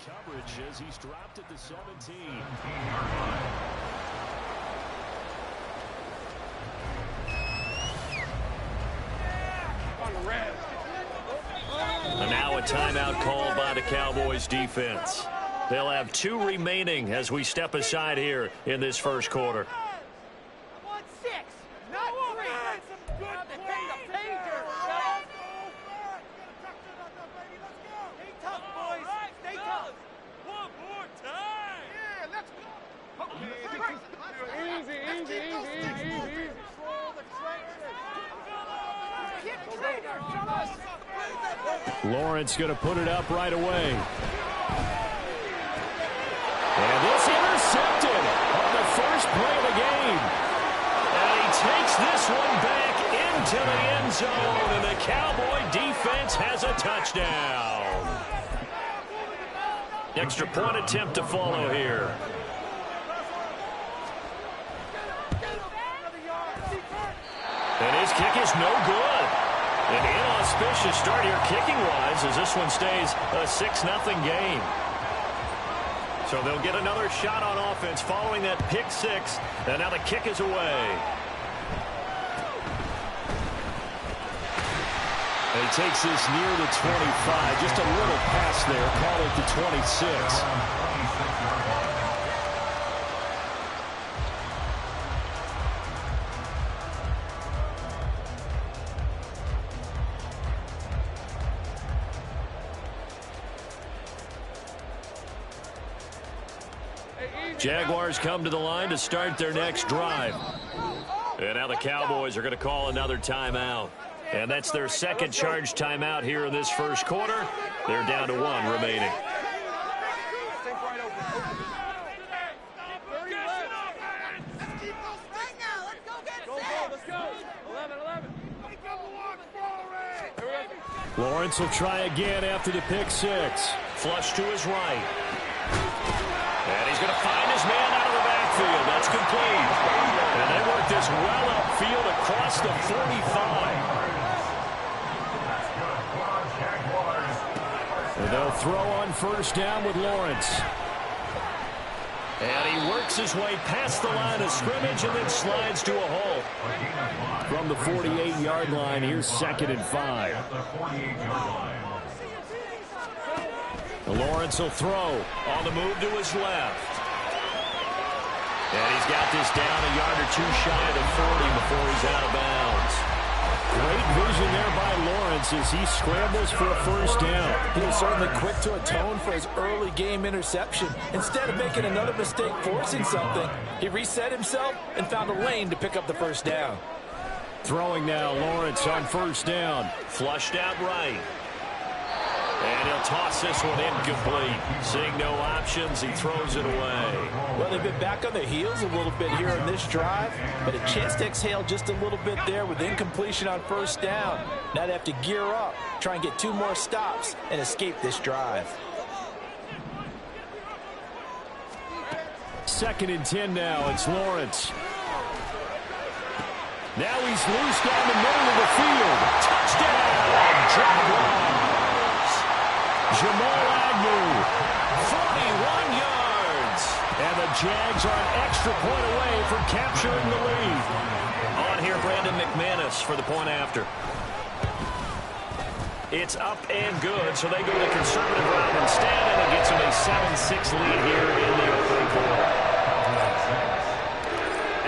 coverage as he's dropped at the 17. And now a timeout called by the Cowboys defense. They'll have 2 remaining as we step aside here in this first quarter. Lawrence going to put it up right away. And this intercepted on the first play of the game. And he takes this one back into the end zone, and the Cowboy defense has a touchdown. Extra point attempt to follow here. And his kick is no good. An inauspicious start here kicking-wise as this one stays a 6-0 game. So they'll get another shot on offense following that pick six. And now the kick is away. And he takes this near the 25. Just a little pass there. Call it the 26. Jaguars come to the line to start their next drive. And now the Cowboys are going to call another timeout. And that's their second charge timeout here in this first quarter. They're down to 1 remaining. Lawrence will try again after the pick six. Flush to his right. And he's going to find his man out of the backfield. That's complete. And they work this well upfield across the 45. And they'll throw on first down with Lawrence. And he works his way past the line of scrimmage and then slides to a halt. From the 48-yard line, here's 2nd and 5. Lawrence will throw on the move to his left. And he's got this down a yard or 2 shy of the 40 before he's out of bounds. Great vision there by Lawrence as he scrambles for a first down. He was certainly quick to atone for his early game interception. Instead of making another mistake forcing something, he reset himself and found a lane to pick up the first down. Throwing now, Lawrence on first down. Flushed out right. And he'll toss this one incomplete. Seeing no options, he throws it away. Well, they've been back on their heels a little bit here on this drive, but a chance to exhale just a little bit there with incompletion on first down. Now they have to gear up, try and get 2 more stops, and escape this drive. 2nd and 10 now. It's Lawrence. Now he's loose down the middle of the field. Touchdown! Jaguars! Jamal Agnew, 41 yards. And the Jags are an extra point away from capturing the lead. On here, Brandon McManus for the point after. It's up and good, so they go the conservative route instead, and it gets them a 7-6 lead here in the opening quarter.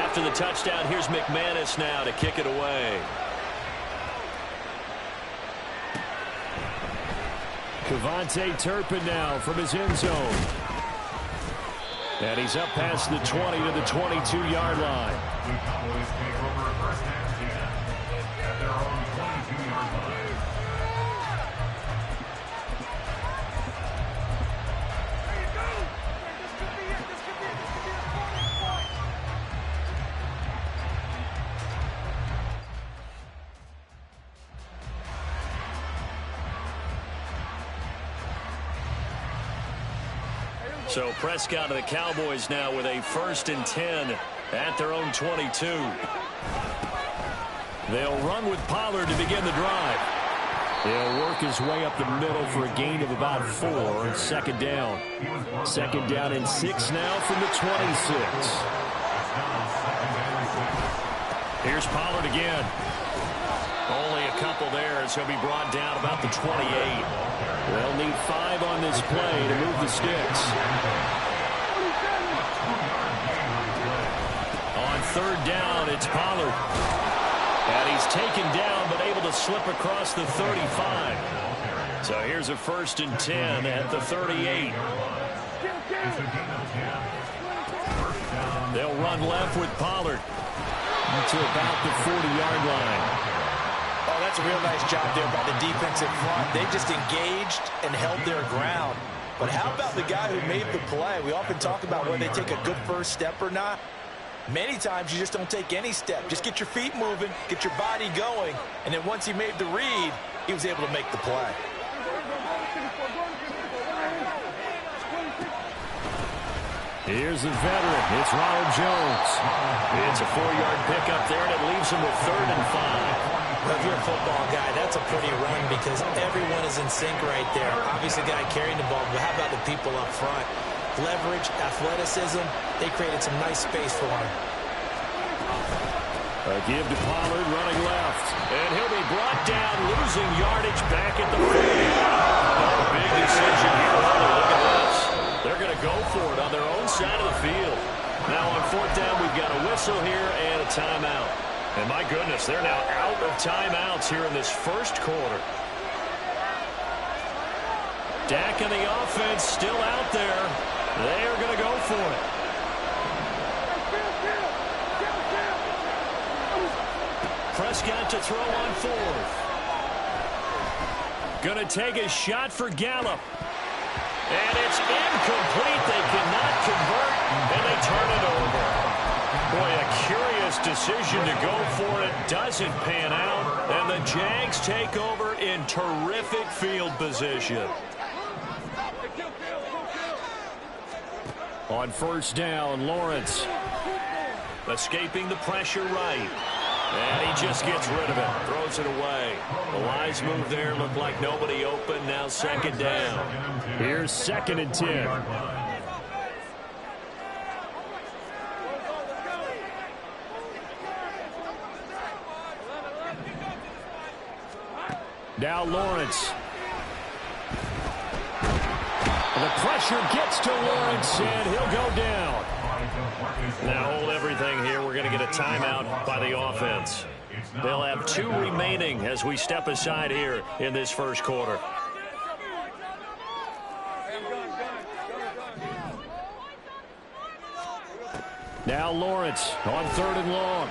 After the touchdown, here's McManus now to kick it away. KaVontae Turpin now from his end zone. And he's up past the 20 to the 22-yard line. So Prescott and the Cowboys now with a 1st and 10 at their own 22. They'll run with Pollard to begin the drive. He'll work his way up the middle for a gain of about 4 on second down. Second down and 6 now from the 26. Here's Pollard again. Only a couple there as he'll be brought down about the 28. They'll need 5 on this play to move the sticks. On third down, it's Pollard. And he's taken down, but able to slip across the 35. So here's a 1st and 10 at the 38. They'll run left with Pollard to about the 40-yard line. Oh, that's a real nice job there by the defensive front. They just engaged and held their ground. But how about the guy who made the play? We often talk about whether they take a good first step or not. Many times you just don't take any step. Just get your feet moving, get your body going, and then once he made the read, he was able to make the play. Here's the veteran. It's Ronald Jones. It's a 4-yard pickup there, and it leaves him with 3rd and 5. Well, if you're a football guy, that's a pretty run because everyone is in sync right there. Obviously, the guy carrying the ball, but how about the people up front? Leverage, athleticism, they created some nice space for him. A give to Pollard running left. And he'll be brought down, losing yardage back at the 40. Big decision here. Look at this. They're going to go for it on their own side of the field. Now on 4th down, we've got a whistle here and a timeout. And my goodness, they're now out of timeouts here in this first quarter. Dak and the offense still out there. They are going to go for it. Prescott to throw on 4th. Going to take a shot for Gallup. And it's incomplete. They cannot convert, and they turn it over. Boy, a curious decision to go for it. Doesn't pan out, and the Jags take over in terrific field position. On 1st down, Lawrence escaping the pressure right. And he just gets rid of it, throws it away. The wise move there, looked like nobody open. Now 2nd down. Here's 2nd and 10. Now Lawrence. The pressure gets to Lawrence, and he'll go down. Now hold everything here. We're going to get a timeout by the offense. They'll have 2 remaining as we step aside here in this first quarter. Now Lawrence on 3rd and long.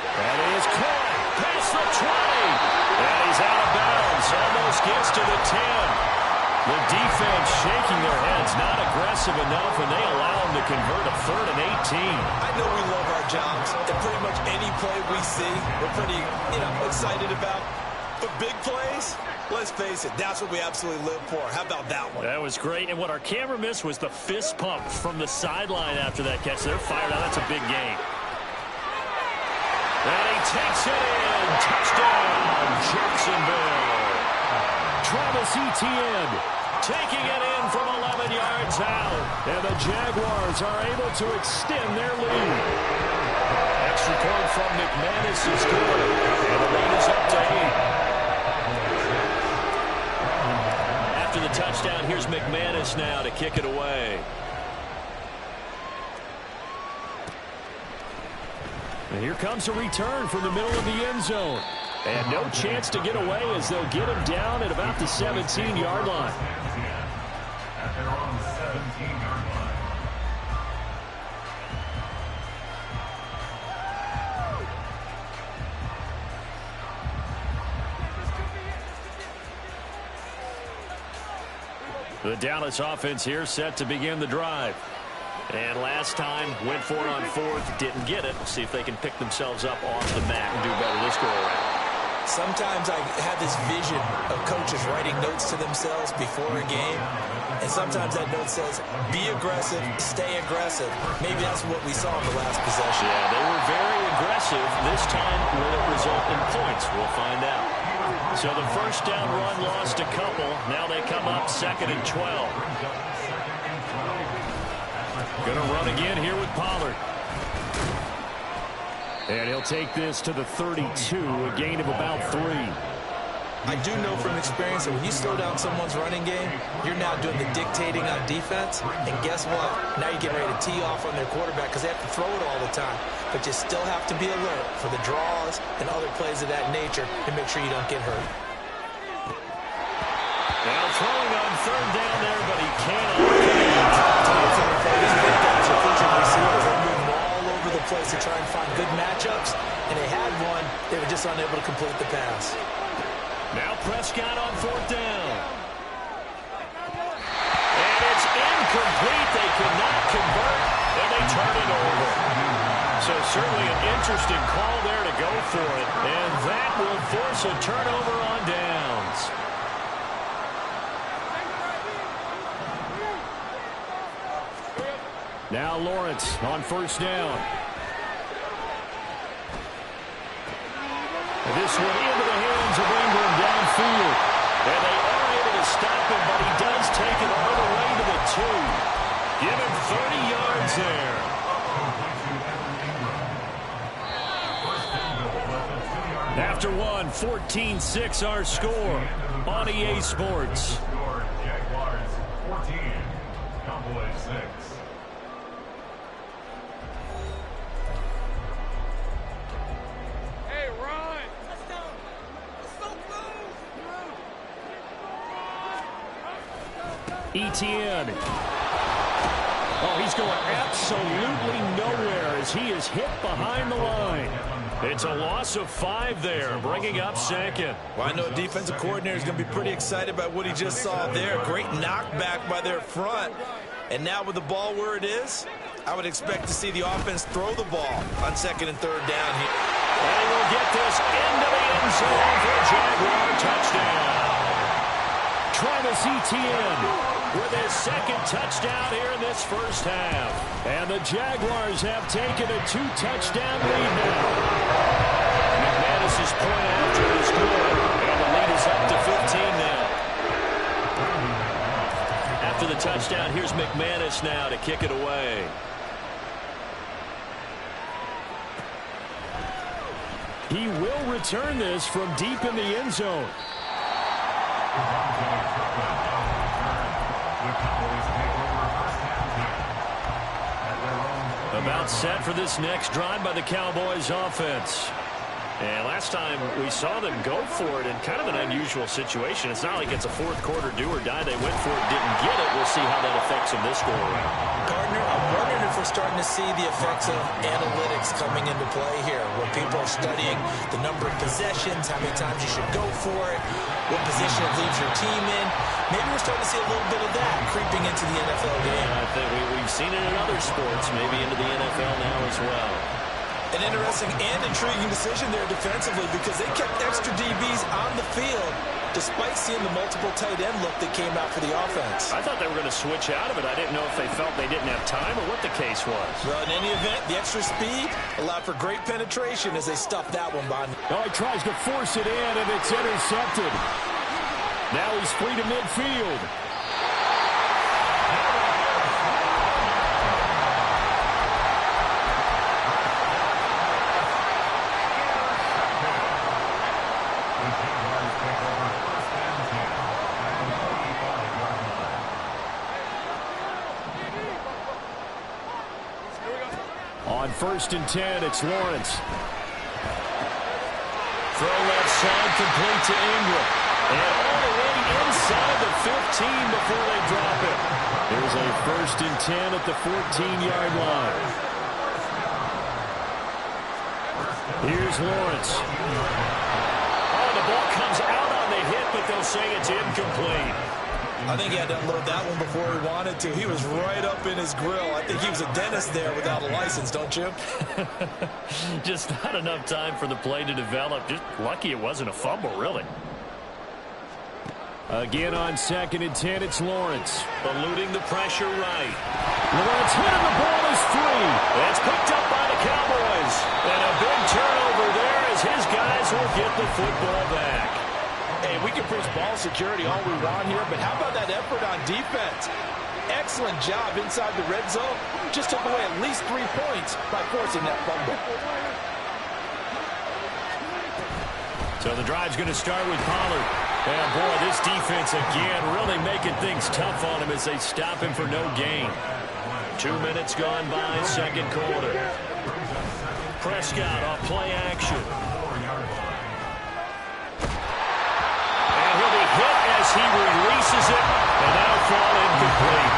That is caught past the 20. And he's out of bounds. Almost gets to the 10. The defense shaking their heads, not aggressive enough, and they allow him to convert a 3rd and 18. I know we love our jobs, and pretty much any play we see, we're pretty, excited about. But big plays, let's face it, that's what we absolutely live for. How about that one? That was great, and what our camera missed was the fist pump from the sideline after that catch. They're fired out. That's a big game. And he takes it in. Touchdown, Jacksonville. Travis Etienne taking it in from 11 yards out. And the Jaguars are able to extend their lead. Extra point from McManus is good. And the lead is up to 8. After the touchdown, here's McManus now to kick it away. And here comes a return from the middle of the end zone. And no chance to get away as they'll get him down at about the 17-yard line. The Dallas offense here set to begin the drive. And last time, went for it on 4th, didn't get it. See if they can pick themselves up off the mat and do better this go-around. Sometimes I have this vision of coaches writing notes to themselves before a game. And sometimes that note says, be aggressive, stay aggressive. Maybe that's what we saw in the last possession. Yeah, they were very aggressive. This time, will it result in points? We'll find out. So the first down run lost a couple. Now they come up 2nd and 12. Going to run again here with Pollard. And he'll take this to the 32, a gain of about 3. I do know from experience that when you slow down someone's running game, you're now doing the dictating on defense. And guess what? Now you're getting ready to tee off on their quarterback because they have to throw it all the time. But you still have to be alert for the draws and other plays of that nature to make sure you don't get hurt. Now throwing on 3rd down there, but he can't. These big guys are featured receivers. They're moving all over the place to try and find good matchups. And they had one. They were just unable to complete the pass. Now Prescott on 4th down. And it's incomplete. They could not convert, and they turn it over. So certainly an interesting call there to go for it. And that will force a turnover on downs. Now Lawrence on 1st down. This one into the hands of Ingram downfield. And they are able to stop him, but he does take it all the way to the 2. Give him 30 yards there. After one, 14-6 our score on EA Sports. Jaguars 14, Cowboys 6. Etienne. Oh, he's going absolutely nowhere as he is hit behind the line. It's a loss of 5 there, bringing up 2nd. Well, I know a defensive coordinator is going to be pretty excited about what he just saw there. Great knockback by their front. And now with the ball where it is, I would expect to see the offense throw the ball on 2nd and 3rd down here. And he will get this into the end zone for a Jaguar touchdown. Travis Etienne with his 2nd touchdown here in this first half. And the Jaguars have taken a 2-touchdown lead now. McManus's point after is good, and the lead is up to 15 now. After the touchdown, here's McManus now to kick it away. He will return this from deep in the end zone. About set for this next drive by the Cowboys offense. And last time we saw them go for it in kind of an unusual situation. It's not like it's a 4th quarter do or die. They went for it, didn't get it. We'll see how that affects them this go around. Gardner, I'm wondering if we're starting to see the effects of analytics coming into play here, where people are studying the number of possessions, how many times you should go for it, what position it leaves your team in. Maybe we're starting to see a little bit of that creeping into the NFL game. I think we've seen it in other sports, maybe into the NFL now as well. An interesting and intriguing decision there defensively because they kept extra DBs on the field despite seeing the multiple tight end look that came out for the offense. I thought they were going to switch out of it. I didn't know if they felt they didn't have time or what the case was. Well, in any event, the extra speed allowed for great penetration as they stuffed that one behind. Oh, he tries to force it in, and it's intercepted. Now he's free to midfield. On 1st and 10, it's Lawrence. Throw left side, complete to Ingram. And all the way inside the 15 before they drop it. There's a 1st and 10 at the 14-yard line. Here's Lawrence. Oh, the ball comes out on the hit, but they'll say it's incomplete. I think he had to unload that one before he wanted to. He was right up in his grill. I think he was a dentist there without a license, don't you? Just not enough time for the play to develop. Just lucky it wasn't a fumble, really. Again on 2nd and 10, it's Lawrence. Eluding the pressure right. Lawrence hitting the ball is 3. That's picked up by the Cowboys. And a big turnover there as his guys will get the football back. Hey, we can preach ball security all we want here, but how about that effort on defense? Excellent job inside the red zone. Just took away at least 3 points by forcing that fumble. So the drive's going to start with Pollard. And boy, this defense again really making things tough on him as they stop him for no gain. 2 minutes gone by, second quarter. Prescott off play action. And he'll be hit as he releases it, and that'll fall incomplete.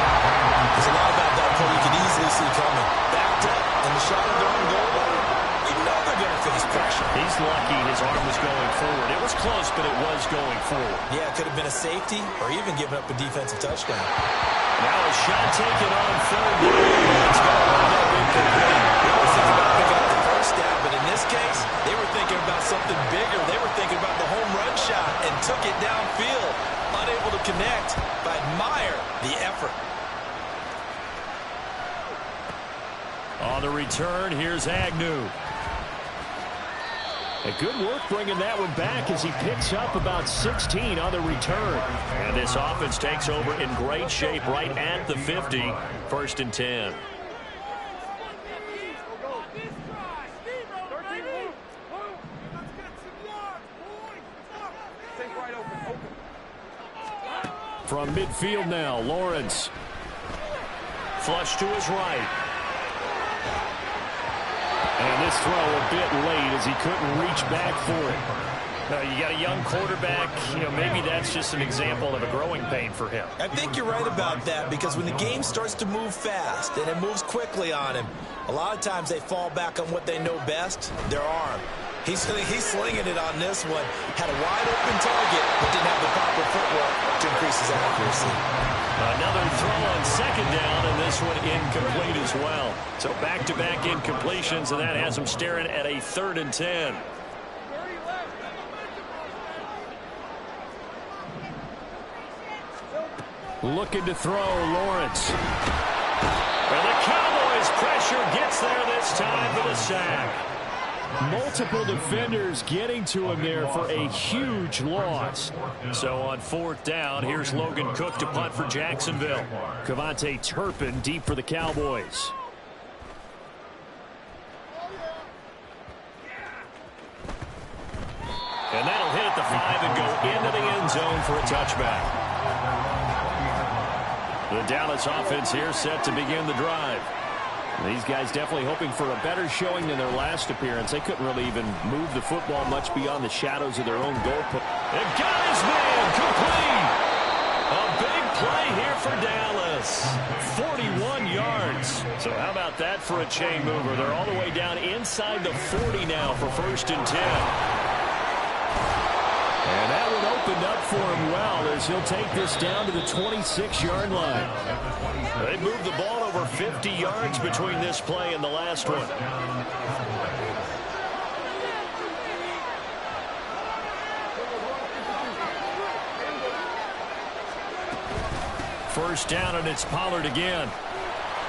There's a lot about that play you could easily see coming. Backed up, and the shot on their own goal line. You know they're going to face pressure. He's lucky his arm was going forward. It was close, but it was going forward. Yeah, it could have been a safety or even given up a defensive touchdown. Now a shot taken on third down. It's going to wind up incomplete. They were thinking about picking up the first down, but in this case, they were thinking about something bigger. They were thinking about the home run shot and took it downfield. Unable to connect, but admire the effort. On the return, here's Agnew. A good work bringing that one back as he picks up about 16 on the return. And this offense takes over in great shape right at the 50. First and 10. From midfield now, Lawrence. Flush to his right. And this throw a bit late as he couldn't reach back for it. You got a young quarterback, maybe that's just an example of a growing pain for him. I think you're right about that, because when the game starts to move fast and it moves quickly on him, a lot of times they fall back on what they know best, their arm. He's slinging it on this one. Had a wide open target, but didn't have the proper footwork to increase his accuracy. Another throw on second down, and this one incomplete as well. So back-to-back incompletions, and that has him staring at a 3rd and 10. Looking to throw, Lawrence. And the Cowboys' pressure gets there this time for the sack. Multiple defenders getting to him there for a huge loss. So on 4th down, here's Logan Cook to punt for Jacksonville. Kevontae Turpin deep for the Cowboys. And that'll hit at the 5 and go into the end zone for a touchback. The Dallas offense here set to begin the drive. These guys definitely hoping for a better showing than their last appearance. They couldn't really even move the football much beyond the shadows of their own goal post. And got his man complete. A big play here for Dallas. 41 yards. So how about that for a chain mover? They're all the way down inside the 40 now for 1st and 10. And that one opened up for him well as he'll take this down to the 26-yard line. They moved the ball over 50 yards between this play and the last one. First down, and it's Pollard again.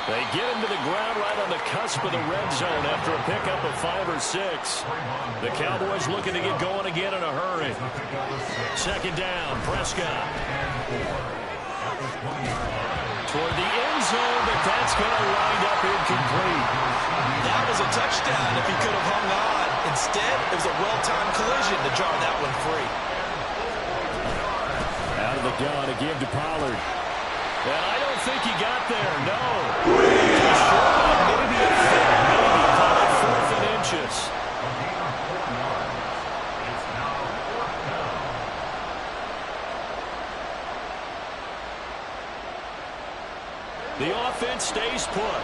They get him to the ground right on the cusp of the red zone after a pickup of 5 or 6. The Cowboys looking to get going again in a hurry. Second down, Prescott. Toward the end zone, but that's going to wind up incomplete. That was a touchdown if he could have hung on. Instead, it was a well-timed collision to jar that one free. Out of the gun again to Pollard. And I don't think he got there, no. Just short of maybe a foot, maybe call it 4th and inches. The offense stays put.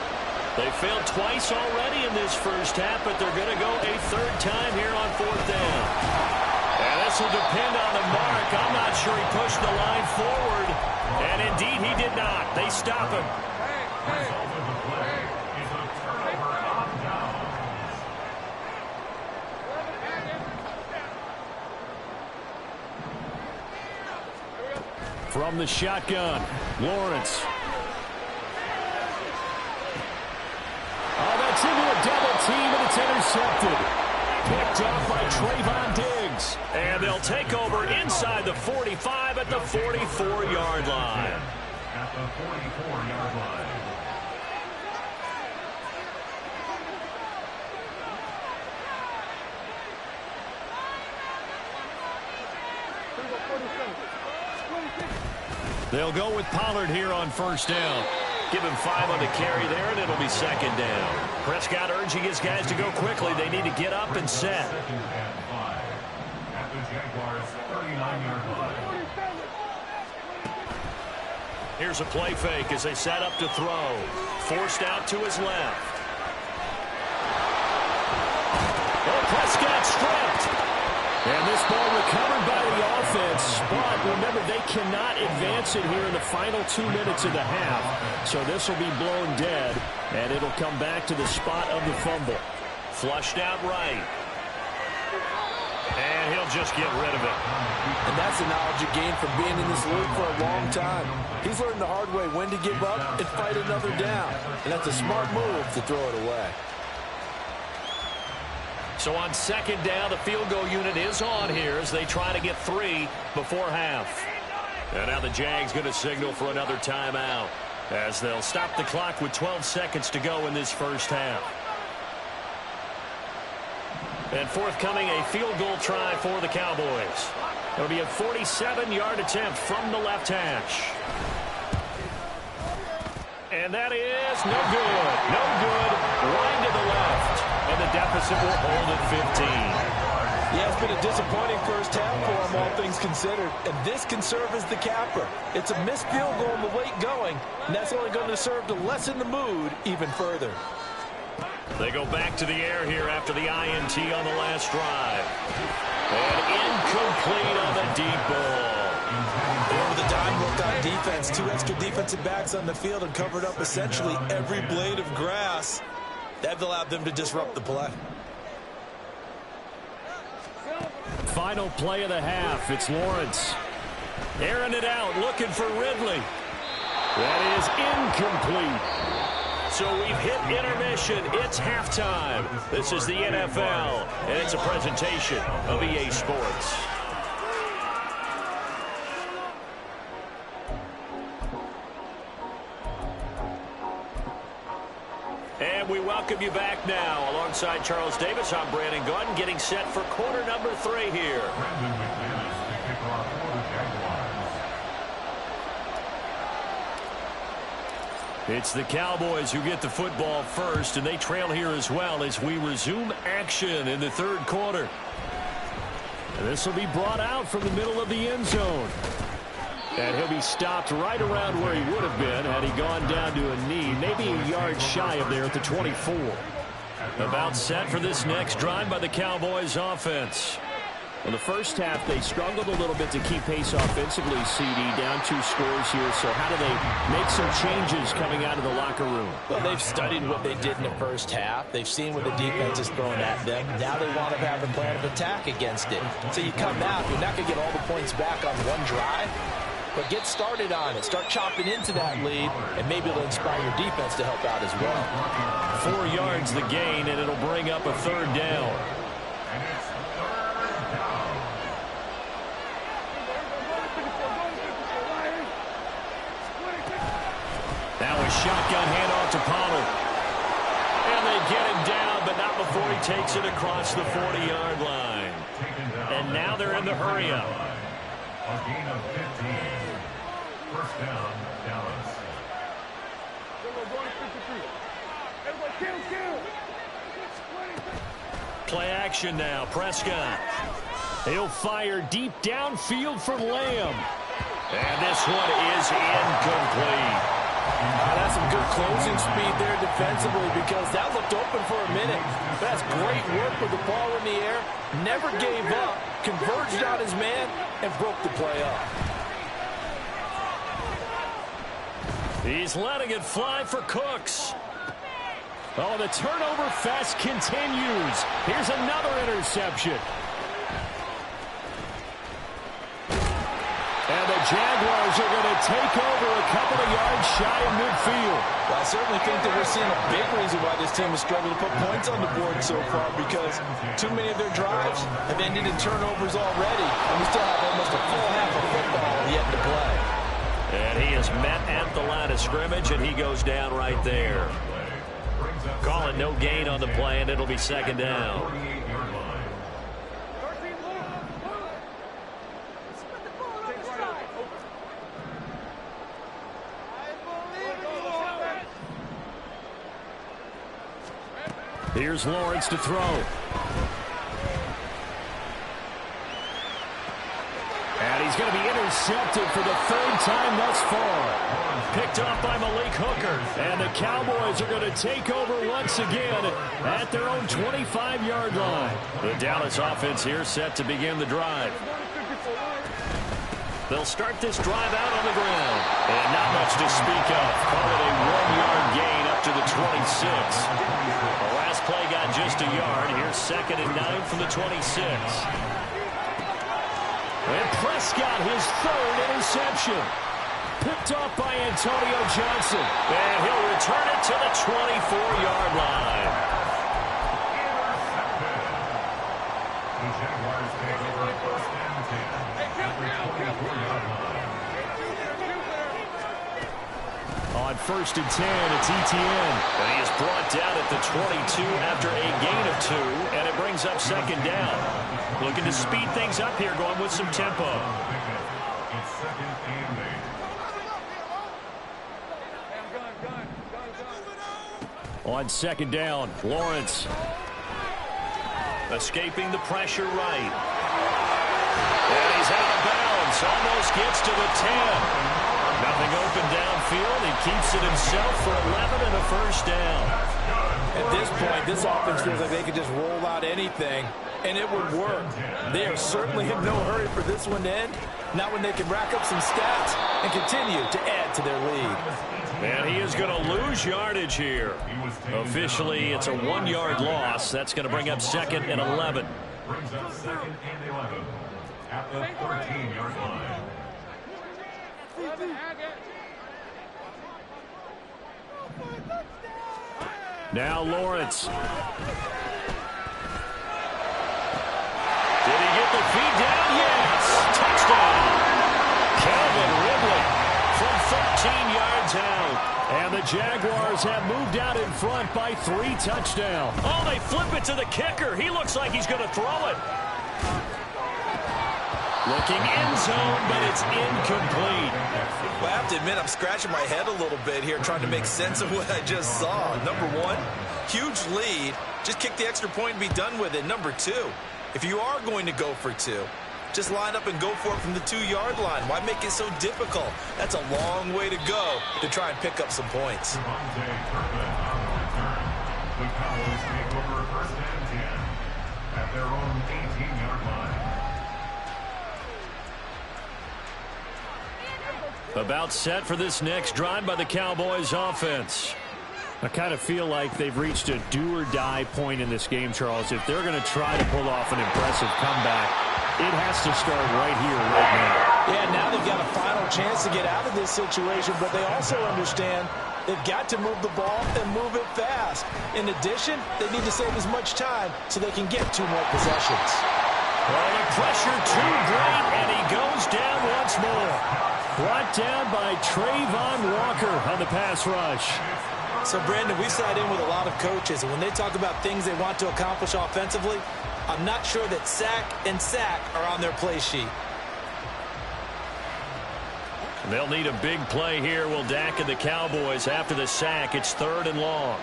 They failed twice already in this first half, but they're going to go a 3rd time here on 4th down. And this will depend on the mark. I'm not sure he pushed the line forward. And indeed, he did not. They stop him. From the shotgun, Lawrence. Oh, that's into a double team, and it's intercepted. Picked off by Trayvon Diggs. Jags. And they'll take over inside the 45 at the 44-yard line. At the 44-yard line. They'll go with Pollard here on first down. Give him 5 on the carry there, and it'll be second down. Prescott urging his guys to go quickly. They need to get up and set. Second and 5. At the Jaguars' 39-yard line. Here's a play fake as they set up to throw. Forced out to his left. Oh, Prescott stripped. And this ball recovered by the offense, but remember, they cannot advance it here in the final 2 minutes of the half. So this will be blown dead, and it'll come back to the spot of the fumble. Flushed out right. And he'll just get rid of it. And that's the knowledge you gain from being in this league for a long time. He's learned the hard way when to give up and fight another down. And that's a smart move to throw it away. So on second down, the field goal unit is on here as they try to get 3 before half. And now the Jags going to signal for another timeout as they'll stop the clock with 12 seconds to go in this first half. And forthcoming, a field goal try for the Cowboys. It'll be a 47-yard attempt from the left hash. And that is no good. No good. Line to the left. And the deficit will hold at 15. Yeah, it's been a disappointing first half for them, all things considered. And this can serve as the capper. It's a missed field goal in the late going, and that's only going to serve to lessen the mood even further. They go back to the air here after the INT on the last drive. And incomplete on the deep ball. Over the dime looked on defense. 2 extra defensive backs on the field and covered up essentially every blade of grass. That allowed them to disrupt the play. Final play of the half. It's Lawrence. Airing it out, looking for Ridley. That is incomplete. So we've hit intermission. It's halftime. This is the NFL, and it's a presentation of EA Sports. And we welcome you back now. Alongside Charles Davis, I'm Brandon Gaudin, getting set for quarter number 3 here. Brandon McManus, the kickoff for the Jaguars. It's the Cowboys who get the football first, and they trail here as well as we resume action in the third quarter. And this will be brought out from the middle of the end zone. And he'll be stopped right around where he would have been had he gone down to a knee, maybe a yard shy of there at the 24. About set for this next drive by the Cowboys offense. In the first half, they struggled a little bit to keep pace offensively, CD, down 2 scores here. So how do they make some changes coming out of the locker room? Well, they've studied what they did in the first half. They've seen what the defense is throwing at them. Now they want to have a plan of attack against it. So you come out, you're not going to get all the points back on one drive. But get started on it. Start chopping into that lead, and maybe it'll inspire your defense to help out as well. 4 yards the gain, and it'll bring up a third down. And it's third down. Now a shotgun handoff to Pollard. And they get him down, but not before he takes it across the 40-yard line. And now they're in the hurry-up. A gain of 15. First down, Dallas. Play action now. Prescott. He'll fire deep downfield for Lamb. And this one is incomplete. That's some good closing speed there defensively because that looked open for a minute. That's great work with the ball in the air. Never gave up. Converged on his man and broke the play up. He's letting it fly for Cooks. Oh, the turnover fest continues. Here's another interception. And the Jaguars are going to take over a couple of yards shy of midfield. Well, I certainly think that we're seeing a big reason why this team has struggled to put points on the board so far, because too many of their drives have ended in turnovers already, and we still have almost a full half of football yet to play. And he is met at the line of scrimmage, and he goes down right there. Calling no gain on the play, and it'll be second down. Here's Lawrence to throw. And he's going to be intercepted for the third time thus far. Picked off by Malik Hooker. And the Cowboys are going to take over once again at their own 25-yard line. The Dallas offense here set to begin the drive. They'll start this drive out on the ground. And not much to speak of. Call it a 1-yard gain up to the 26. The last play got just a yard. Here's 2nd and 9 from the 26. And Prescott, his third interception. Picked off by Antonio Johnson. And he'll return it to the 24-yard line. The Jaguars take over 1st and 10 at the 24-yard line. On 1st and 10, it's Etienne. And he is brought down at the 22 after a gain of 2, and it brings up 2nd down. Looking to speed things up here, going with some tempo. It's 2nd and 8. On 2nd down, Lawrence. Escaping the pressure right. And he's out of bounds. Almost gets to the 10. Nothing open downfield. He keeps it himself for 11 and a 1st down. At this point, this offense feels like they could just roll out anything, and it would work. They are certainly in no hurry for this one to end. Not when they can rack up some stats and continue to add to their lead. And he is going to lose yardage here. Officially, it's a 1-yard loss. That's going to bring up 2nd and 11. Brings up 2nd and 11 at the 13-yard line. Now Lawrence. Did he get the feed down? Yes. Touchdown. Calvin Ridley from 13 yards out. And the Jaguars have moved out in front by 3 touchdowns. Oh, they flip it to the kicker. He looks like he's going to throw it. Looking end zone, but it's incomplete. Well, I have to admit, I'm scratching my head a little bit here trying to make sense of what I just saw. Number 1, huge lead. Just kick the extra point and be done with it. Number 2, if you are going to go for 2, just line up and go for it from the 2-yard line. Why make it so difficult? That's a long way to go to try and pick up some points. Devontae Turpin on the return. The Cowboys take over 1st and 10 at their own 18-yard line. About set for this next drive by the Cowboys offense. I kind of feel like they've reached a do-or-die point in this game, Charles. If they're going to try to pull off an impressive comeback, it has to start right here, right now. Yeah, now they've got a final chance to get out of this situation, but they also understand they've got to move the ball and move it fast. In addition, they need to save as much time so they can get 2 more possessions. Well, the pressure too great, and he goes down once more. Brought down by Trayvon Walker on the pass rush. So, Brandon, we sat in with a lot of coaches, and when they talk about things they want to accomplish offensively, I'm not sure that sack and sack are on their play sheet. They'll need a big play here, will Dak and the Cowboys. After the sack, it's 3rd and long.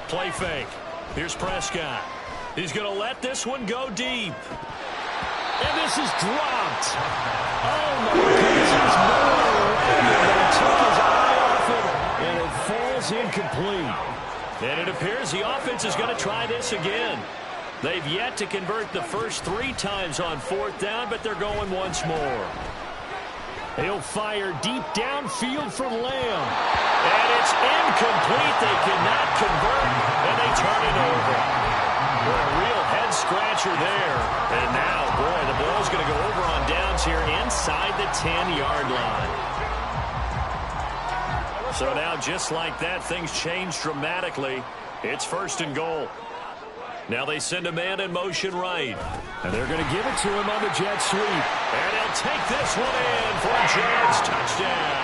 Play fake. Here's Prescott. He's going to let this one go deep. And this is dropped. Oh, my goodness. There's nowhere around it, but he took his eye off it, and it falls incomplete. And it appears the offense is going to try this again. They've yet to convert the first 3 times on 4th down, but they're going once more. He'll fire deep downfield for Lamb. And it's incomplete. They cannot convert, and they turn it over. What a real head scratcher there. And now, boy, the ball's going to go over on downs here inside the 10-yard line. So now, just like that, things change dramatically. It's 1st and goal. Now they send a man in motion right. And they're going to give it to him on the jet sweep. And he'll take this one in for a Jags touchdown.